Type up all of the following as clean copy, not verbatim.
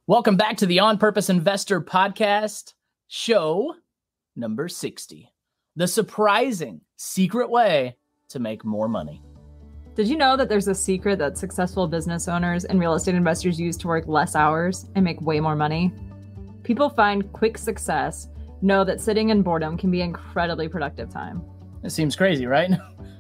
Welcome back to the On Purpose Investor Podcast, show number 60. The surprising secret way to make more money. Did you know that there's a secret that successful business owners and real estate investors use to work less hours and make way more money? People find quick success know that sitting in boredom can be incredibly productive time. It seems crazy, right?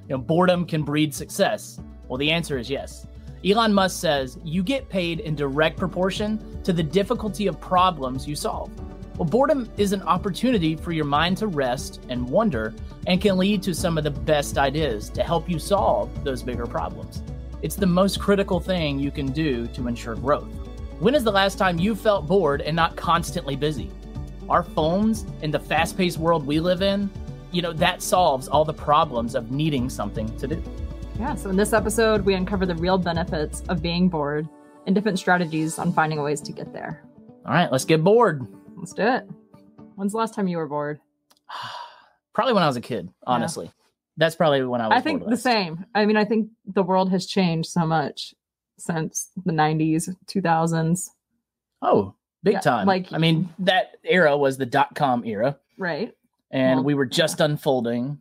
Boredom can breed success. Well, the answer is yes. Elon Musk says you get paid in direct proportion to the difficulty of problems you solve. Well, boredom is an opportunity for your mind to rest and wonder, and can lead to some of the best ideas to help you solve those bigger problems. It's the most critical thing you can do to ensure growth. When is the last time you felt bored and not constantly busy? Our phones and the fast-paced world we live in, that solves all the problems of needing something to do. Yeah, so in this episode, we uncover the real benefits of being bored and different strategies on finding ways to get there. All right, let's get bored. Let's do it. When's the last time you were bored? Probably when I was a kid, honestly. Yeah. That's probably when I was bored. I think the same. I mean, I think the world has changed so much since the 90s, 2000s. Oh, big time. That era was the .com era. Right. And we were just unfolding.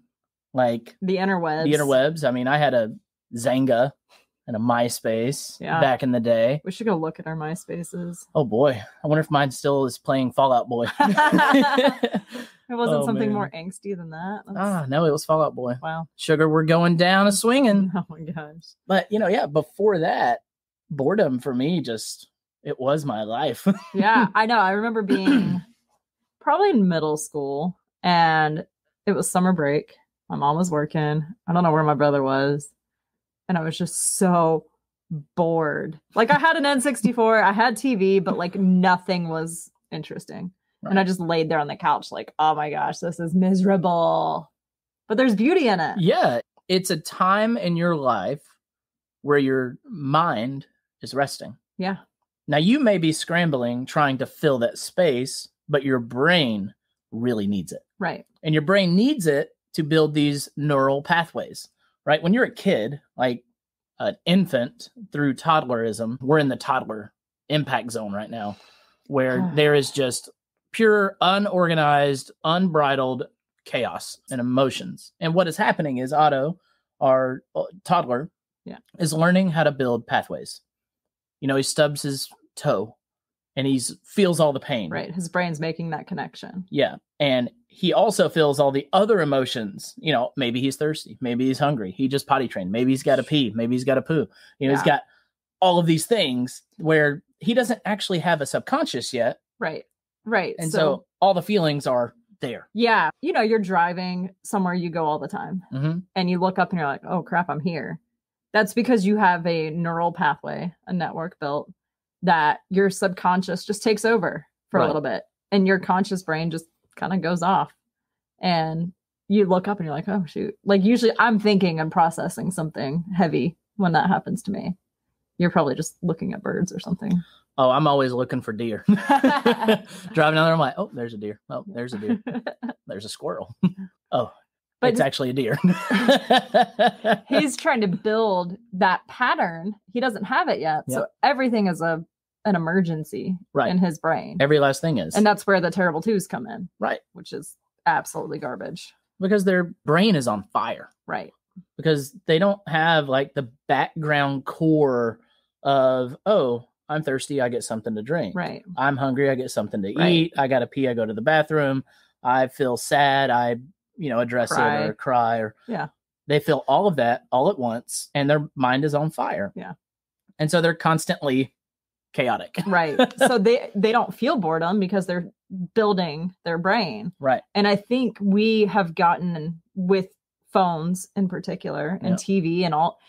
Like the interwebs. I mean, I had a Zanga and a MySpace back in the day. We should go look at our MySpaces. Oh boy. I wonder if mine still is playing Fall Out Boy. It wasn't something more angsty than that. No, it was Fall Out Boy. Wow. Sugar, we're going down a swinging. Oh my gosh. But before that, boredom for me it was my life. Yeah, I know. I remember being probably in middle school, and it was summer break. My mom was working. I don't know where my brother was. And I was just so bored. Like, I had an N64, I had TV, but nothing was interesting. Right. And I just laid there on the couch like, oh my gosh, this is miserable. But there's beauty in it. Yeah. It's a time in your life where your mind is resting. Yeah. Now, you may be scrambling, trying to fill that space, but your brain really needs it. Right. And your brain needs it to build these neural pathways, right? When you're a kid, like an infant through toddlerism, we're in the toddler impact zone right now, where there is just pure, unorganized, unbridled chaos and emotions. And what is happening is Otto, our toddler, is learning how to build pathways. He stubs his toe and he feels all the pain. Right. His brain's making that connection. Yeah. And he also feels all the other emotions. Maybe he's thirsty. Maybe he's hungry. He just potty trained. Maybe he's got to pee. Maybe he's got to poo. He's got all of these things where he doesn't actually have a subconscious yet. Right. Right. And so all the feelings are there. Yeah. You're driving somewhere you go all the time, and you look up and you're like, oh crap, I'm here. That's because you have a neural pathway, a network built that your subconscious just takes over for a little bit, and your conscious brain just kind of goes off, and you look up and you're like, oh shoot. Like, usually I'm thinking and processing something heavy when that happens to me. You're probably just looking at birds or something. Oh, I'm always looking for deer. Driving down there, I'm like, oh, there's a deer. Oh, there's a deer. There's a squirrel. Oh, but it's actually a deer. He's trying to build that pattern. He doesn't have it yet. Yep. So everything is an emergency in his brain. Every last thing is. And that's where the terrible twos come in. Right. Which is absolutely garbage. Because their brain is on fire. Right. Because they don't have the background core of, oh, I'm thirsty, I get something to drink. Right. I'm hungry, I get something to eat. I got to pee, I go to the bathroom. I feel sad, I address it or cry, or they feel all of that all at once, and their mind is on fire. Yeah. And so they're constantly chaotic. Right. So they don't feel boredom because they're building their brain. Right. And I think we have gotten with phones in particular and TV and all.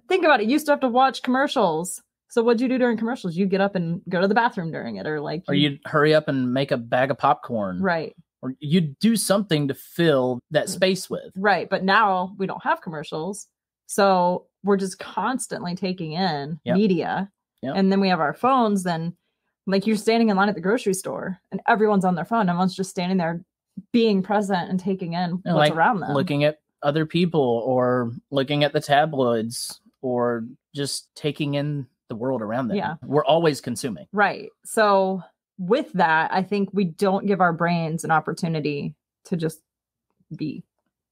Think about it. You used to have to watch commercials. So what'd you do during commercials? You get up and go to the bathroom during it, or you'd hurry up and make a bag of popcorn. Right. Or you do something to fill that space with. Right. But now we don't have commercials. So we're just constantly taking in media. Yep. And then we have our phones. Then you're standing in line at the grocery store and everyone's on their phone. Everyone's just standing there being present and taking in what's around them. Looking at other people, or looking at the tabloids, or just taking in the world around them. Yeah. We're always consuming. Right. So with that, I think we don't give our brains an opportunity to just be.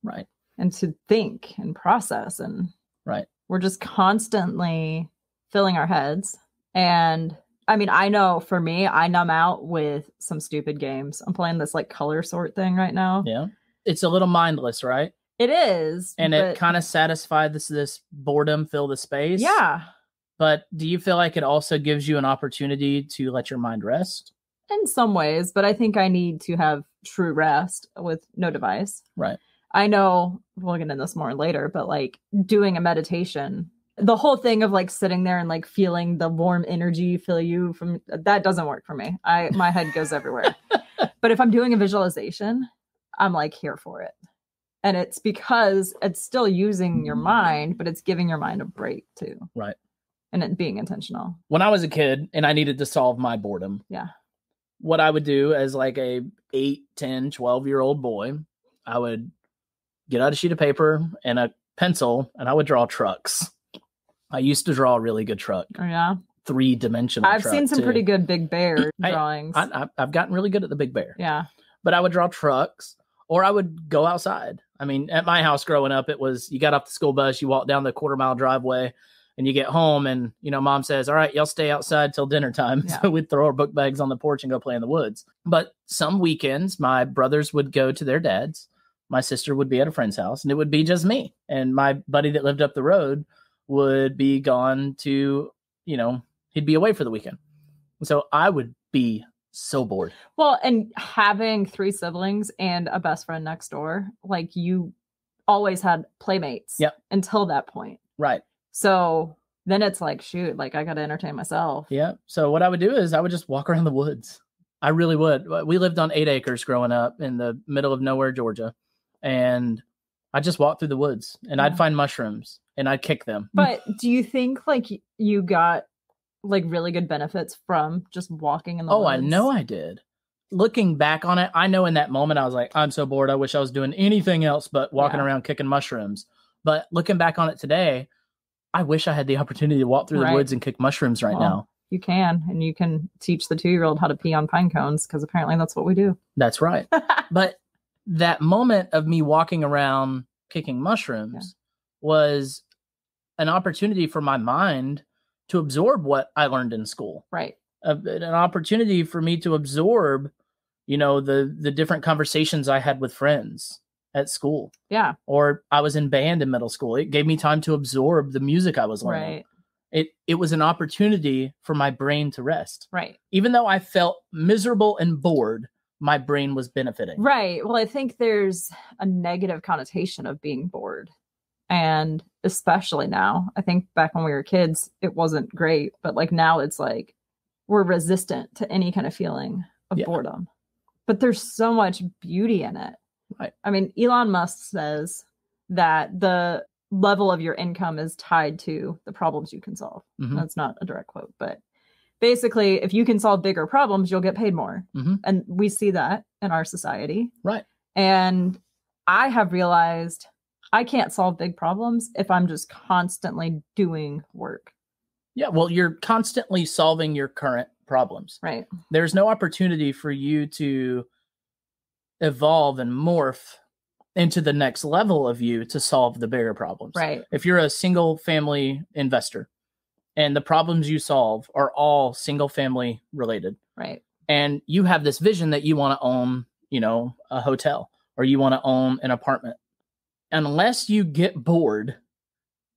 Right. And to think and process. And right. We're just constantly filling our heads. And I mean, I know for me, I numb out with some stupid games. I'm playing this like color sort thing right now. Yeah. It's a little mindless, right? It is. And it kind of satisfied this boredom, fill the space. Yeah. But do you feel like it also gives you an opportunity to let your mind rest? In some ways, but I think I need to have true rest with no device. Right. I know we'll get into this more later, but like doing a meditation, the whole thing of like sitting there and like feeling the warm energy fill you from that doesn't work for me. My head goes everywhere. But if I'm doing a visualization, I'm like here for it. And it's because it's still using your mind, but it's giving your mind a break too. Right. And it being intentional. When I was a kid and I needed to solve my boredom. Yeah. What I would do as like a 8, 10, 12-year-old boy, I would get out a sheet of paper and a pencil and I would draw trucks. I used to draw a really good truck. Oh, yeah. 3-dimensional I've seen some pretty good Big Bear drawings. I've gotten really good at the Big Bear. Yeah. But I would draw trucks or I would go outside. I mean, at my house growing up, it was you got off the school bus, you walk down the 1/4-mile driveway and you get home and, you know, mom says, all right, y'all stay outside till dinner time. Yeah. So we'd throw our book bags on the porch and go play in the woods. But some weekends, my brothers would go to their dad's. My sister would be at a friend's house and it would be just me. And my buddy that lived up the road would be gone to, you know, he'd be away for the weekend. So I would be so bored. Well, and having 3 siblings and a best friend next door, like you always had playmates until that point. Right. So then it's like, shoot, like I got to entertain myself. Yeah. So what I would do is I would just walk around the woods. I really would. We lived on 8 acres growing up in the middle of nowhere, Georgia. And I just walked through the woods and I'd find mushrooms and I'd kick them. But do you think like you got like really good benefits from just walking in the woods? I know I did. Looking back on it, I know in that moment I was like, I'm so bored. I wish I was doing anything else but walking around kicking mushrooms. But looking back on it today, I wish I had the opportunity to walk through the woods and kick mushrooms now. You can, and you can teach the 2-year-old how to pee on pine cones because apparently that's what we do. That's right. But that moment of me walking around kicking mushrooms was an opportunity for my mind to absorb what I learned in school. Right. An opportunity for me to absorb, you know, the different conversations I had with friends at school. Yeah. Or I was in band in middle school. It gave me time to absorb the music I was learning. Right. It was an opportunity for my brain to rest. Right. Even though I felt miserable and bored, my brain was benefiting. Right. Well, I think there's a negative connotation of being bored. And especially now, I think back when we were kids, it wasn't great. But like now it's like we're resistant to any kind of feeling of boredom. But there's so much beauty in it. Right. I mean, Elon Musk says that the level of your income is tied to the problems you can solve. Mm-hmm. That's not a direct quote, but basically, if you can solve bigger problems, you'll get paid more. Mm-hmm. And we see that in our society. Right. And I have realized I can't solve big problems if I'm just constantly doing work. Yeah. Well, you're constantly solving your current problems. Right. There's no opportunity for you to evolve and morph into the next level of you to solve the bigger problems. Right. If you're a single family investor and the problems you solve are all single family related. Right. And you have this vision that you want to own, you know, a hotel or you want to own an apartment. Unless you get bored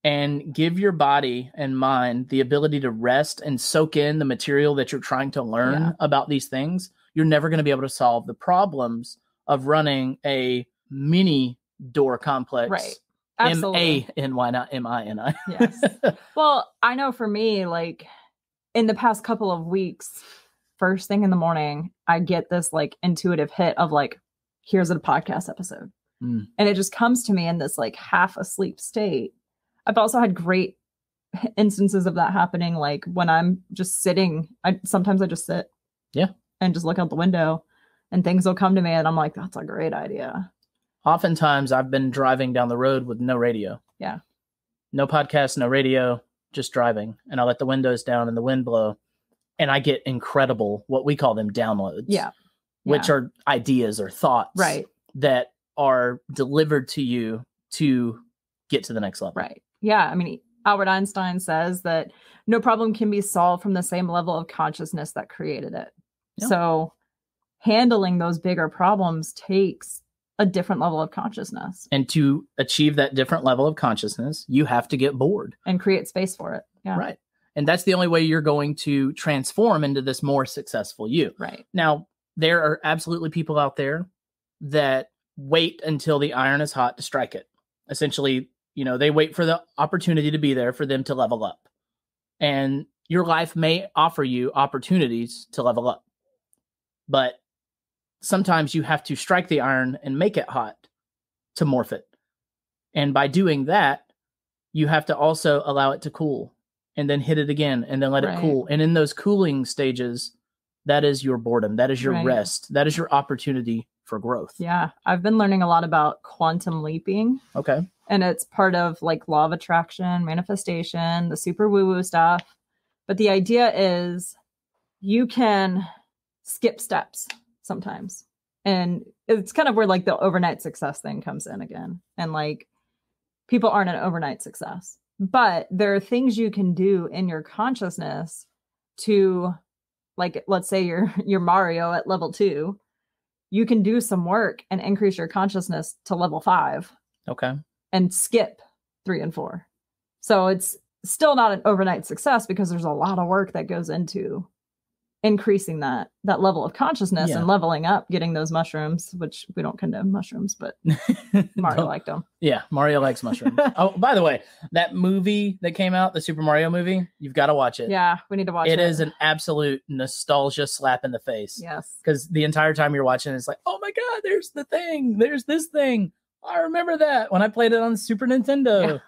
and give your body and mind the ability to rest and soak in the material that you're trying to learn about these things, you're never going to be able to solve the problems of running a mini door complex. Right. Absolutely. M-A-N-Y, not M-I-N-I. Yes. Well, I know for me, like in the past couple of weeks, first thing in the morning, I get this like intuitive hit of like, here's a podcast episode. And it just comes to me in this like half asleep state. I've also had great instances of that happening. Like when I'm just sitting, sometimes I just sit and just look out the window and things will come to me and I'm like, that's a great idea. Oftentimes I've been driving down the road with no radio. Yeah. No podcast, no radio, just driving, and I let the windows down and the wind blow, and I get incredible, what we call them, downloads. Yeah. Which are ideas or thoughts that are delivered to you to get to the next level. Right. Yeah. I mean, Albert Einstein says that no problem can be solved from the same level of consciousness that created it. Yeah. So handling those bigger problems takes a different level of consciousness. And to achieve that different level of consciousness, you have to get bored. And create space for it. Yeah. Right. And that's the only way you're going to transform into this more successful you. Right. Now, there are absolutely people out there that wait until the iron is hot to strike it. Essentially, they wait for the opportunity to be there for them to level up. And your life may offer you opportunities to level up. But sometimes you have to strike the iron and make it hot to morph it. And by doing that, you have to also allow it to cool and then hit it again and then let it cool. And in those cooling stages, that is your boredom. That is your rest. That is your opportunity for growth. Yeah. I've been learning a lot about quantum leaping. Okay. And it's part of like law of attraction, manifestation, the super woo-woo stuff. But the idea is you can skip steps sometimes. And it's kind of where like the overnight success thing comes in again. And like people aren't an overnight success. But there are things you can do in your consciousness to, like, let's say you're Mario at level 2, you can do some work and increase your consciousness to level 5. Okay. And skip 3 and 4. So it's still not an overnight success because there's a lot of work that goes into increasing that level of consciousness and leveling up, getting those mushrooms, which we don't condone mushrooms, but Mario liked them. Yeah, Mario likes mushrooms. Oh, by the way, that movie that came out, the Super Mario movie, you've got to watch it. Yeah, we need to watch it. It is an absolute nostalgia slap in the face. Yes. Because the entire time you're watching, it's like, oh my God, there's the thing. There's this thing. I remember that when I played it on Super Nintendo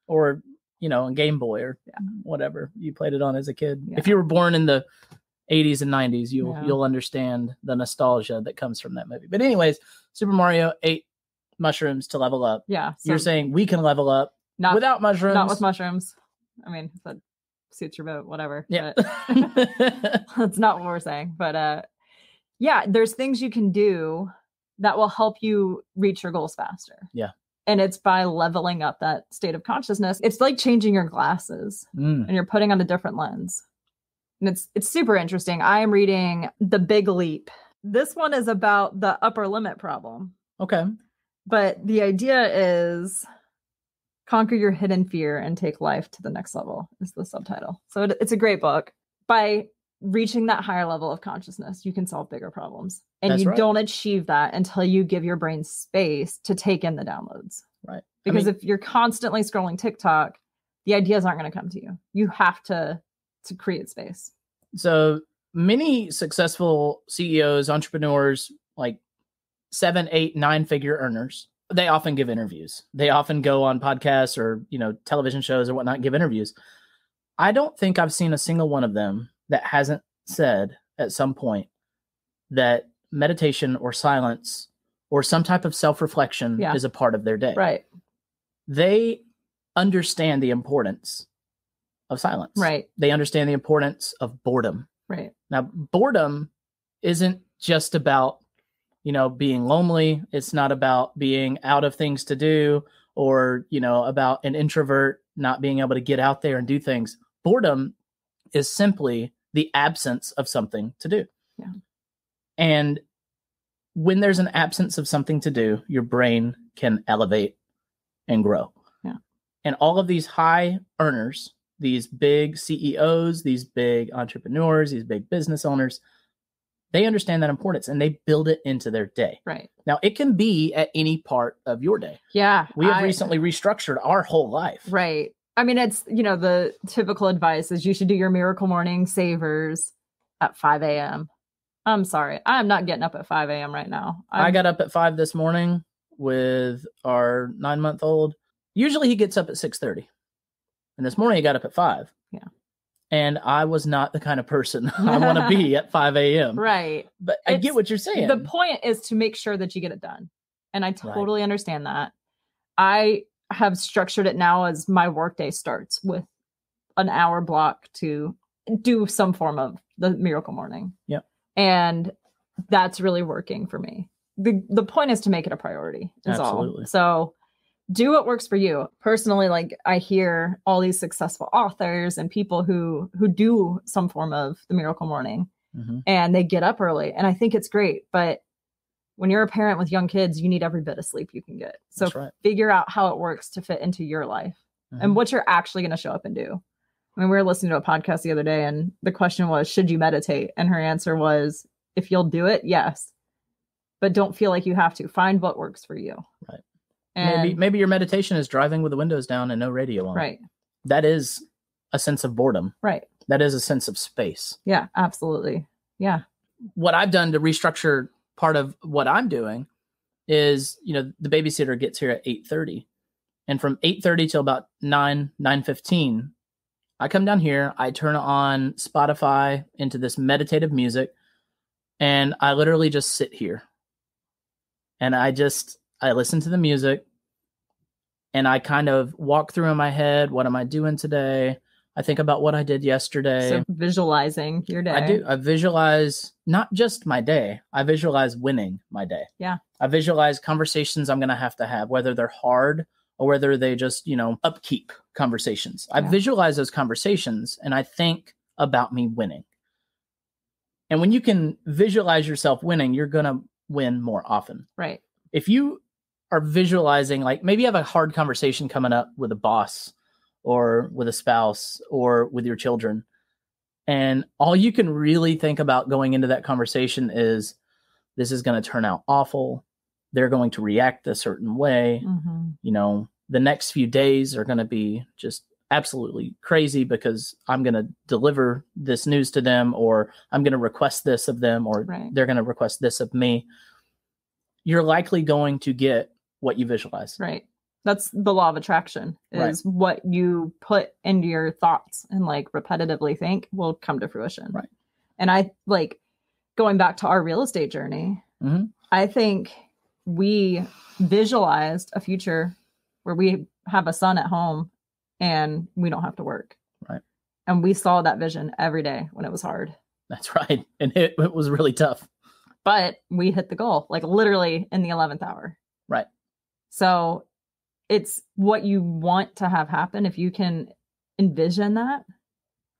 or, on Game Boy or whatever you played it on as a kid. Yeah. If you were born in the 80s and 90s, you'll understand the nostalgia that comes from that movie. But anyways, Super Mario ate mushrooms to level up. Yeah. So you're saying we can level up without mushrooms. Not with mushrooms. I mean, if that suits your boat, whatever. Yeah. That's not what we're saying. But there's things you can do that will help you reach your goals faster. Yeah. And it's by leveling up that state of consciousness. It's like changing your glasses and you're putting on a different lens. And it's super interesting. I am reading The Big Leap. This one is about the upper limit problem. Okay. But the idea is conquer your hidden fear and take life to the next level is the subtitle. So it's a great book. By reaching that higher level of consciousness, you can solve bigger problems. And you don't achieve that until you give your brain space to take in the downloads. Right. Because if you're constantly scrolling TikTok, the ideas aren't going to come to you. You have to create space. So many successful CEOs, entrepreneurs, like 7, 8, 9-figure earners, they often give interviews. They often go on podcasts or, television shows or whatnot, give interviews. I don't think I've seen a single one of them that hasn't said at some point that meditation or silence or some type of self-reflection is a part of their day. Right. They understand the importance of silence. Right. They understand the importance of boredom. Right. Now, boredom isn't just about, being lonely. It's not about being out of things to do or, about an introvert not being able to get out there and do things. Boredom is simply the absence of something to do. Yeah. And when there's an absence of something to do, your brain can elevate and grow. Yeah. And all of these high earners, these big CEOs, these big entrepreneurs, these big business owners, they understand that importance and they build it into their day. Right. Now, it can be at any part of your day. Yeah. We have recently restructured our whole life. Right. I mean, it's, the typical advice is you should do your miracle morning savers at 5 a.m. I'm sorry. I'm not getting up at 5 a.m. right now. I got up at 5 this morning with our 9-month-old. Usually he gets up at 6:30. And this morning he got up at 5. Yeah. And I was not the kind of person I want to be at 5 a.m. Right. But I get what you're saying. The point is to make sure that you get it done. And I totally understand that. I have structured it now as my workday starts with an hour block to do some form of the miracle morning. Yeah. And that's really working for me. The point is to make it a priority is Absolutely. all. So do what works for you. Personally, like I hear all these successful authors and people who do some form of the miracle morning and they get up early. And I think it's great. But when you're a parent with young kids, you need every bit of sleep you can get. So figure out how it works to fit into your life and what you're actually going to show up and do. I mean, we were listening to a podcast the other day and the question was, should you meditate? And her answer was, if you'll do it, yes. But don't feel like you have to. Find what works for you. Right. And maybe your meditation is driving with the windows down and no radio on. Right. That is a sense of boredom. Right. That is a sense of space. Yeah, absolutely. Yeah. What I've done to restructure part of what I'm doing is, the babysitter gets here at 8:30. And from 8:30 till about 9:15, I come down here, I turn on Spotify into this meditative music, and I literally just sit here. And I listen to the music, and I kind of walk through in my head, what am I doing today? I think about what I did yesterday. So visualizing your day. I do. I visualize not just my day. I visualize winning my day. Yeah. I visualize conversations I'm going to have, whether they're hard or whether they just, upkeep conversations. I visualize those conversations and I think about me winning. And when you can visualize yourself winning, you're going to win more often. Right. If you are visualizing, like maybe you have a hard conversation coming up with a boss or with a spouse or with your children, and all you can really think about going into that conversation is, this is going to turn out awful. They're going to react a certain way. The next few days are going to be just absolutely crazy because I'm going to deliver this news to them, or I'm going to request this of them, or they're going to request this of me. You're likely going to get what you visualize. Right. That's the law of attraction, is what you put into your thoughts and like repetitively think will come to fruition. Right. And I like going back to our real estate journey. I think we visualized a future where we have a son at home and we don't have to work. Right. And we saw that vision every day when it was hard. That's right. And it was really tough. But we hit the goal, like literally in the 11th hour. Right. So it's what you want to have happen. If you can envision that,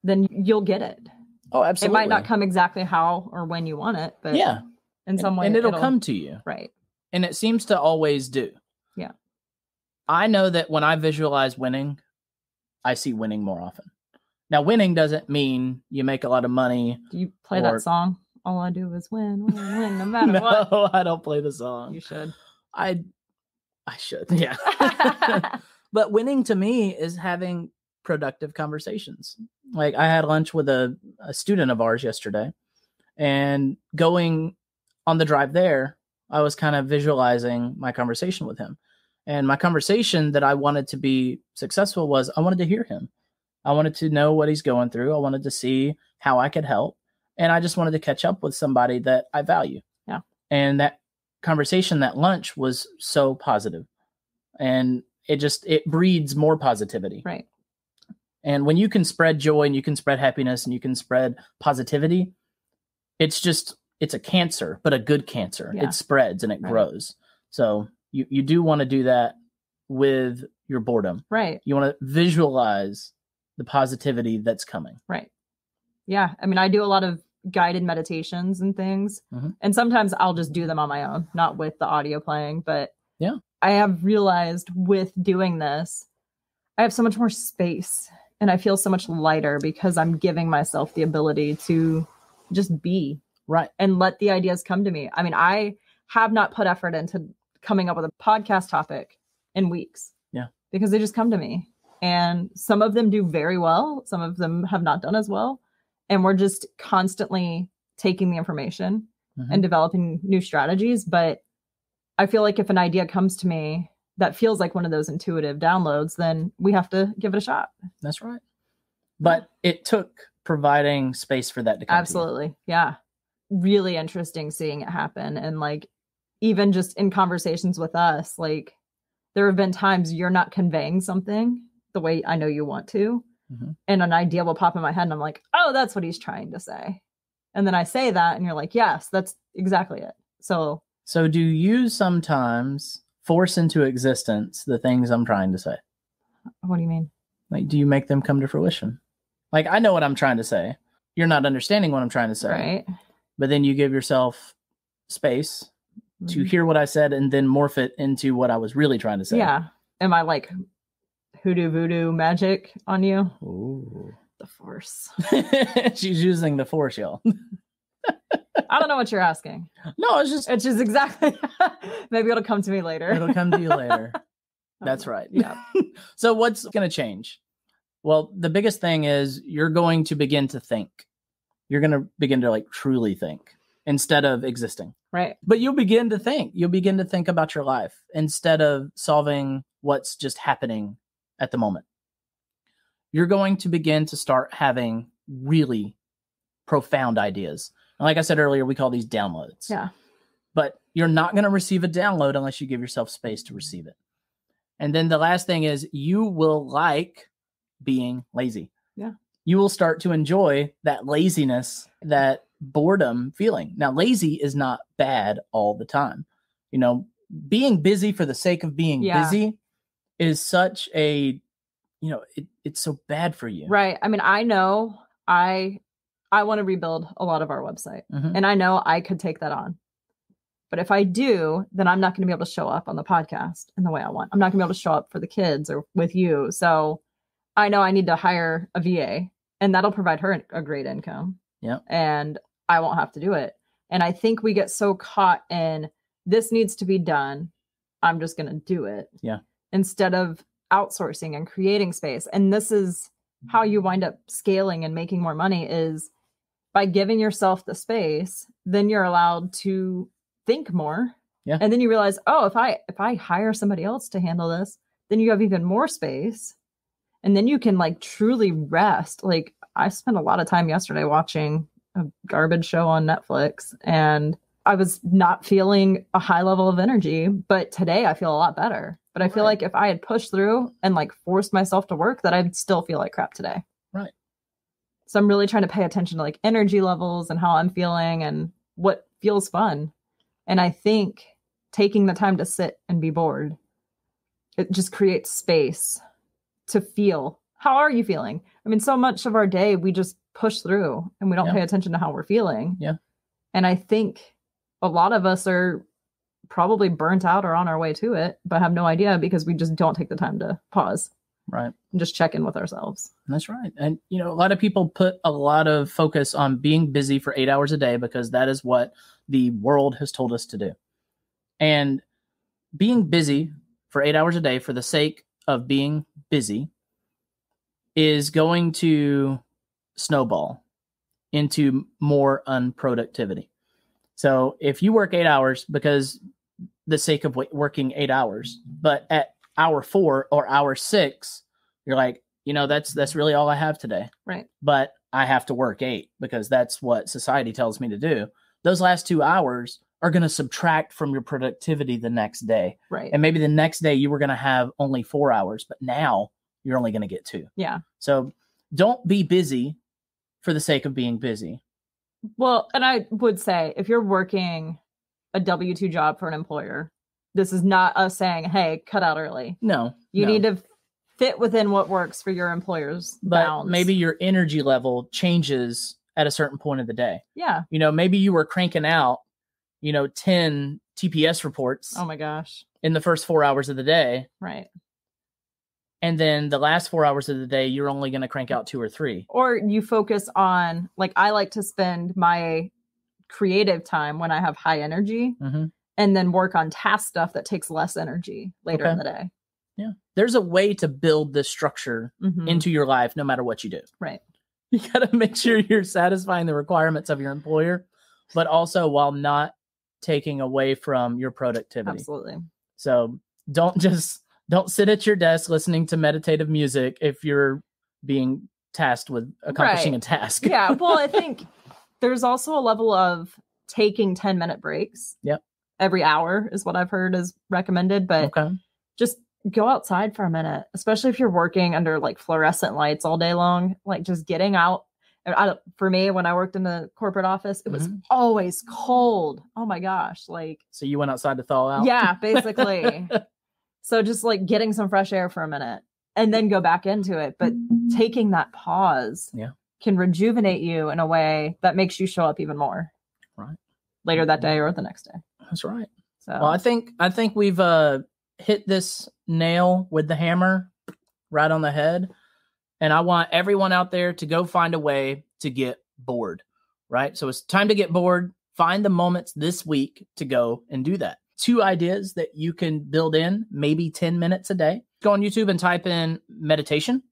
then you'll get it. Oh, absolutely. It might not come exactly how or when you want it, but in some way. And it'll come to you. Right. And it seems to always do. Yeah. I know that when I visualize winning, I see winning more often. Now, winning doesn't mean you make a lot of money. Do you play that song? All I do is win, no matter what. No, I don't play the song. You should. I should, yeah. But winning to me is having productive conversations. Like I had lunch with a student of ours yesterday, and going on the drive there, I was kind of visualizing my conversation with him. And my conversation that I wanted to be successful was I wanted to hear him. I wanted to know what he's going through. I wanted to see how I could help. And I just wanted to catch up with somebody that I value. Yeah. And that conversation, that lunch was so positive. And it breeds more positivity. Right. And when you can spread joy and you can spread happiness and you can spread positivity, it's a cancer, but a good cancer. Yeah. It spreads and it grows. So you do want to do that with your boredom. Right. You want to visualize the positivity that's coming. Right. Yeah. I mean, I do a lot of guided meditations and things. And sometimes I'll just do them on my own, not with the audio playing. But yeah, I have realized with doing this, I have so much more space and I feel so much lighter because I'm giving myself the ability to just be. Right. And let the ideas come to me. I mean, I have not put effort into coming up with a podcast topic in weeks. Yeah. Because they just come to me. And some of them do very well. Some of them have not done as well. And we're just constantly taking the information and developing new strategies. But I feel like if an idea comes to me that feels like one of those intuitive downloads, then we have to give it a shot. That's right. But it took providing space for that to come. Absolutely. Yeah. Really interesting seeing it happen. And like, even just in conversations with us, like there have been times you're not conveying something the way I know you want to, and an idea will pop in my head and I'm like, oh, that's what he's trying to say. And then I say that and you're like, yes, that's exactly it. So do you sometimes force into existence the things I'm trying to say? What do you mean? Like, do you make them come to fruition? Like, I know what I'm trying to say. You're not understanding what I'm trying to say. Right. But then you give yourself space to hear what I said and then morph it into what I was really trying to say. Yeah. Am I like hoodoo voodoo magic on you? Ooh. The Force. She's using the Force, y'all. I don't know what you're asking. No, it's just exactly. Maybe it'll come to me later. It'll come to you later. That's right. Yeah. So what's going to change? Well, the biggest thing is you're going to begin to think. You're going to begin to like truly think instead of existing. Right. But you'll begin to think. You'll begin to think about your life instead of solving what's just happening at the moment. You're going to begin to start having really profound ideas. And like I said earlier, we call these downloads. Yeah. But you're not going to receive a download unless you give yourself space to receive it. And then the last thing is you will like being lazy. Yeah. You will start to enjoy that laziness, that boredom feeling. Now, lazy is not bad all the time. You know, being busy for the sake of being busy is such a, you know, it's so bad for you. Right. I mean, I know I want to rebuild a lot of our website and I know I could take that on. But if I do, then I'm not going to be able to show up on the podcast in the way I want. I'm not going to be able to show up for the kids or with you. So I know I need to hire a VA and that'll provide her a great income. Yeah. And I won't have to do it. And I think we get so caught in this needs to be done. I'm just going to do it. Yeah. Instead of outsourcing and creating space. And this is how you wind up scaling and making more money is by giving yourself the space, then you're allowed to think more. Yeah. And then you realize, oh, if I hire somebody else to handle this, then you have even more space. And then you can like truly rest. Like I spent a lot of time yesterday watching a garbage show on Netflix and I was not feeling a high level of energy, but today I feel a lot better. But I feel like if I had pushed through and like forced myself to work, that I'd still feel like crap today. Right. So I'm really trying to pay attention to like energy levels and how I'm feeling and what feels fun. And I think taking the time to sit and be bored, it just creates space to feel. How are you feeling? I mean, so much of our day, we just push through and we don't pay attention to how we're feeling. Yeah. And I think a lot of us are probably burnt out or on our way to it, but have no idea because we just don't take the time to pause. Right. And just check in with ourselves. That's right. And, you know, a lot of people put a lot of focus on being busy for 8 hours a day because that is what the world has told us to do. And being busy for 8 hours a day for the sake of being busy is going to snowball into more unproductivity. So if you work 8 hours because the sake of working 8 hours, but at hour 4 or hour 6, you're like, you know, that's really all I have today. Right. But I have to work 8 because that's what society tells me to do. Those last 2 hours are going to subtract from your productivity the next day. Right. And maybe the next day you were going to have only 4 hours, but now you're only going to get 2. Yeah. So don't be busy for the sake of being busy. Well, and I would say if you're working a W-2 job for an employer, this is not us saying, hey, cut out early. No. You need to fit within what works for your employer's bounds. But maybe your energy level changes at a certain point of the day. Yeah. You know, maybe you were cranking out, 10 TPS reports. Oh my gosh. In the first 4 hours of the day. Right. And then the last 4 hours of the day, you're only going to crank out 2 or 3. Or you focus on, like, I like to spend my creative time when I have high energy and then work on task stuff that takes less energy later in the day. Yeah. There's a way to build this structure into your life, no matter what you do. Right. You got to make sure you're satisfying the requirements of your employer, but also while not taking away from your productivity. Absolutely. So don't sit at your desk listening to meditative music if you're being tasked with accomplishing a task. Yeah. Well, I think there's also a level of taking 10-minute breaks. Yep. Every hour is what I've heard is recommended, but just go outside for a minute, especially if you're working under like fluorescent lights all day long. Like just getting out. For me, when I worked in the corporate office, it was always cold. Oh my gosh. Like, so you went outside to thaw out? Yeah, basically. So just like getting some fresh air for a minute and then go back into it. But taking that pause can rejuvenate you in a way that makes you show up even more. Right. Later that day or the next day. That's right. So well, I think we've hit this nail with the hammer right on the head. And I want everyone out there to go find a way to get bored, right? So it's time to get bored. Find the moments this week to go and do that. 2 ideas that you can build in, maybe 10 minutes a day. Go on YouTube and type in meditation.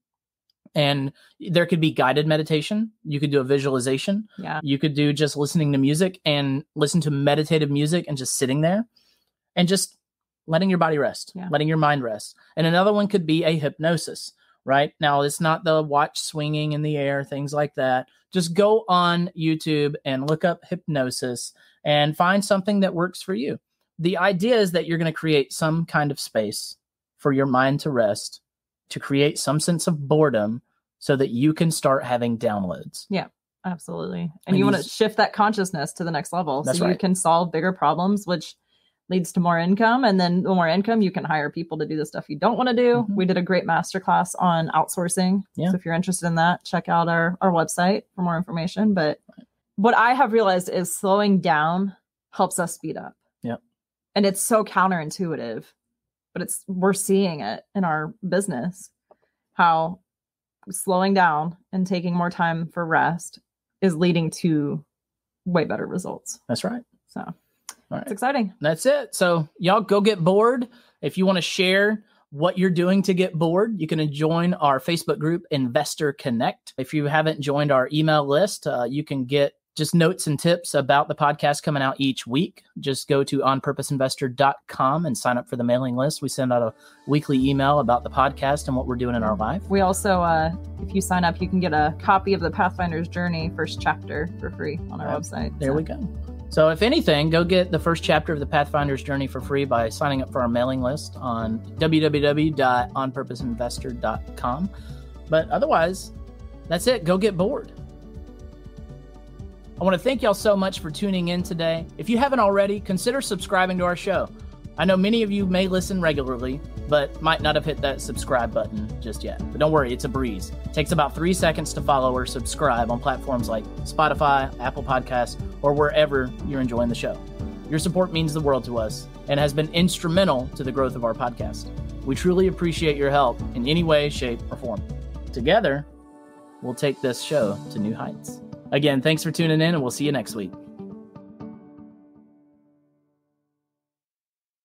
And there could be guided meditation. You could do a visualization. Yeah. You could do just listening to music and listen to meditative music and just sitting there and just letting your body rest, letting your mind rest. And another one could be a hypnosis. Right now, it's not the watch swinging in the air, things like that. Just go on YouTube and look up hypnosis and find something that works for you. The idea is that you're going to create some kind of space for your mind to rest, to create some sense of boredom so that you can start having downloads. Yeah, absolutely. And you want to shift that consciousness to the next level so you can solve bigger problems, which leads to more income. And then the more income, you can hire people to do the stuff you don't want to do. We did a great masterclass on outsourcing. Yeah. So if you're interested in that, check out our website for more information. But what I have realized is slowing down helps us speed up. Yep. And it's so counterintuitive, but we're seeing it in our business, how slowing down and taking more time for rest is leading to way better results. That's right. So all right. It's exciting. That's it. So y'all go get bored. If you want to share what you're doing to get bored, you can join our Facebook group, Investor Connect. If you haven't joined our email list, you can get just notes and tips about the podcast coming out each week. Just go to onpurposeinvestor.com and sign up for the mailing list. We send out a weekly email about the podcast and what we're doing in our life. We also, if you sign up, you can get a copy of the Pathfinders Journey first chapter for free on our website. There we go. So if anything, go get the first chapter of the Pathfinders Journey for free by signing up for our mailing list on www.onpurposeinvestor.com. But otherwise, that's it. Go get bored. I want to thank y'all so much for tuning in today. If you haven't already, consider subscribing to our show. I know many of you may listen regularly, but might not have hit that subscribe button just yet. But don't worry, it's a breeze. It takes about 3 seconds to follow or subscribe on platforms like Spotify, Apple Podcasts, or wherever you're enjoying the show. Your support means the world to us and has been instrumental to the growth of our podcast. We truly appreciate your help in any way, shape, or form. Together, we'll take this show to new heights. Again, thanks for tuning in, and we'll see you next week.